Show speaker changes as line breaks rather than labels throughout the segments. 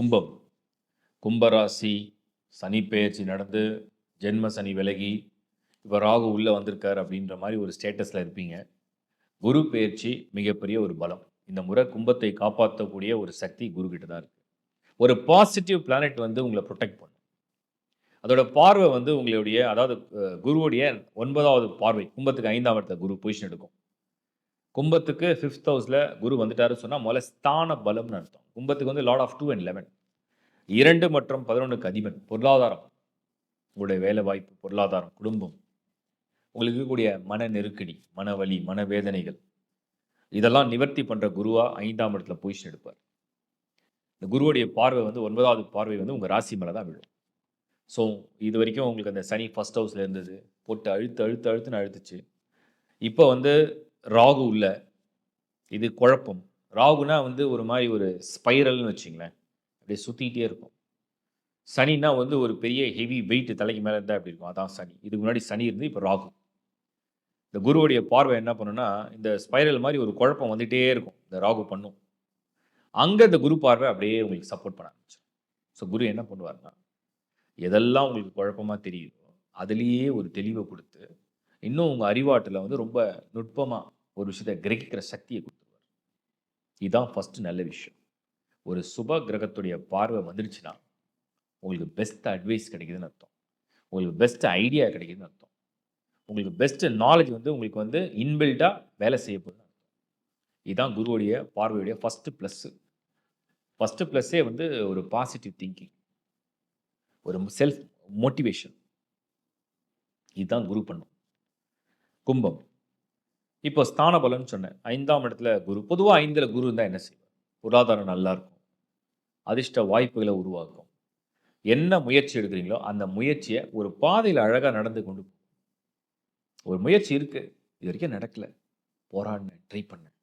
கும்பம். கும்பராசி சனி பெயர்ச்சி நடந்து, ஜென்ம சனி விலகி, இப்ப ராகு உள்ள வந்திருக்காரு அப்படின்ற மாரி ஒரு ஸ்டேட்டஸ்ல இருப்பீங்க. குரு பெயர்ச்சி மிகப்பெரிய ஒரு பலம். இந்த முறை கும்பத்தை காப்பாத்தக்கூடிய ஒரு சக்தி குரு கிட்ட தான் இருக்கு. ஒரு பாசிட்டிவ் பிளானெட் வந்து உங்கள புரொடெக்ட் பண்ணும். அதோட பார்வை வந்து உங்களுடைய அதாவது குருவுடைய 9வது பார்வை. கும்பத்துக்கு 5ஆம் இடத்துல குரு பொசிஷன் எடுக்கும். கும்பத்துக்கு 5த் ஹவுஸ்ல குரு வந்துட்டாருன்னு சொன்னா, முதல்ல ஸ்தான பலம்னு அர்த்தம். கும்பத்துக்கு வந்து லார்ட் ஆஃப் 2 அண்ட் 11. 2 மற்றும் 11க்கு அதிபன். பொருளாதாரம். உங்களுடைய வேலை வாய்ப்பு, பொருளாதாரம், குடும்பம், உங்களுக்கு இருக்கக்கூடிய மன நெருக்கடி, மனவலி, மனவேதனைகள் இதெல்லாம் நிவர்த்தி பண்ற குருவா 5ஆம் இடத்துல பொசிஷன் எடுப்பார். இந்த குருவுடைய பார்வை வந்து 9வது பார்வை வந்து உங்க ராசி மேல தான் விழும். ஸோ, இதுவரைக்கும் உங்களுக்கு அந்த சனி ஃபர்ஸ்ட் ஹவுஸ்ல இருந்தது. போட்டு அழுத்துன்னு அழுத்துச்சு. இப்ப வந்து ராகு உள்ள இது குழப்பம். ராகுனா வந்து ஒரு மாரி ஒரு ஸ்பைரல்னு வச்சுக்கங்களேன். அப்படியே சுத்திக்கிட்டே இருக்கும். சனின்னா வந்து ஒரு பெரிய ஹெவி வெயிட் தலைக்கு மேல இருந்தா எப்படி இருக்கும்? அதான் சனி. இதுக்கு முன்னாடி சனி இருந்து இப்ப ராகு. இந்த குருவுடைய பார்வை என்ன பண்ணும்னா, இந்த ஸ்பைரல் மாரி ஒரு குழப்பம் வந்துட்டே இருக்கும். இந்த ராகு பண்ணும். அங்க இந்த குரு பார்வை அப்படியே உங்களுக்கு சப்போர்ட் பண்ண ஆரம்பிச்சுரும். ஸோ குரு என்ன பண்ணுவாருன்னா, எதெல்லாம் உங்களுக்கு குழப்பமா தெரியுதோ, அதிலேயே ஒரு தெளிவ குடுத்து, இன்னும் உங்க அறிவாற்றல வந்து ரொம்ப நுட்பமா ஒரு விஷயத்த கிரகிக்கிற சக்திய குடுத்துருவாரு. இதான் ஃபர்ஸ்ட் நல்ல விஷயம். ஒரு சுப கிரகத்துடைய பார்வை வந்துருச்சுன்னா, உங்களுக்கு பெஸ்ட் அட்வைஸ் கிடைக்குதுன்னு அர்த்தம். உங்களுக்கு பெஸ்ட் ஐடியா கிடைக்குதுன்னு அர்த்தம். உங்களுக்கு பெஸ்ட் நாலேட்ஜ் வந்து உங்களுக்கு வந்து இன்பில்ட்டா வேலை செய்ய போகுதுன்னு அர்த்தம். இதான் குருவுடைய பார்வையுடைய ஃபர்ஸ்ட் பிளஸ். ஃபர்ஸ்ட் பிளஸ்ஸே வந்து ஒரு பாசிட்டிவ் திங்கிங். ஒரு செல்ஃப் மோட்டிவேஷன். இதுதான் குரு பண்ணும். கும்பம். இப்போ ஸ்தான பலம்னு சொன்னேன். 5ஆம் இடத்துல குரு. பொதுவா 5ல குரு இருந்தா என்ன செய்வார்? பொருளாதாரம் நல்லா இருக்கும். அதிர்ஷ்ட வாய்ப்புகள உருவாக்கும். என்ன முயற்சி எடுக்கிறீங்களோ, அந்த முயற்சிய ஒரு பாதையில அழகா நடந்து கொண்டு ஒரு முயற்சி இருக்கு. இதுவரைக்கும் நடக்கல. போராடினேன், ட்ரை பண்ணேன்.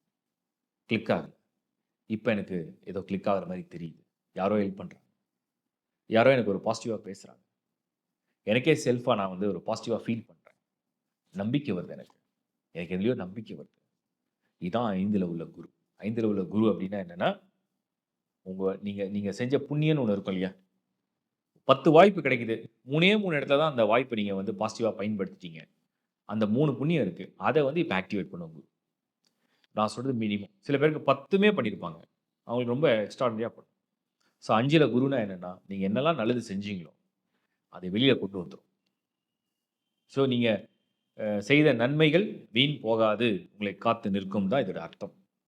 கிளிக் ஆகல. இப்ப எனக்கு ஏதோ கிளிக் ஆகுற மாரி தெரியுது. யாரோ ஹெல்ப் பண்றாங்க. யாரோ எனக்கு ஒரு பாசிட்டிவா பேசுறாங்க. எனக்கே செல்ஃபா நான் வந்து ஒரு பாசிட்டிவா ஃபீல் பண்றேன். நம்பிக்கை வருது எனக்கு. எனக்கு எதிலயோ நம்பிக்கை வருது. இதான் 5ல உள்ள குரு. 5ல உள்ள குரு அப்டின்னா என்னன்னா, நீங்க நீங்க செஞ்ச புண்ணியம்னு ஒண்ணு இருக்கும் இல்லையா? 10 வாய்ப்பு கிடைக்குது. 3 இடத்துல தான் அந்த வாய்ப்ப நீங்க வந்து பாசிட்டிவா பயன்படுத்திட்டீங்க. அந்த 3 புண்ணியம் இருக்கு. அத வந்து இப்ப ஆக்டிவேட் பண்ணும் குரு. நான் சொல்றது மினிமம். சில பேருக்கு 10மே பண்ணியிருப்பாங்க. அவங்களுக்கு ரொம்ப எக்ஸ்ட்ரார்டினரியா பண்ணும். ஸோ 5ல குருனா என்னன்னா, நீங்க என்னலாம் நல்லது செஞ்சீங்களோ, அதை வெளிய கொண்டு வந்துரும். ஸோ நீங்க செய்த நன்மைகள் வீண் போகாது, உங்களை காத்து நிற்கும் தான் இதோட அர்த்தம்.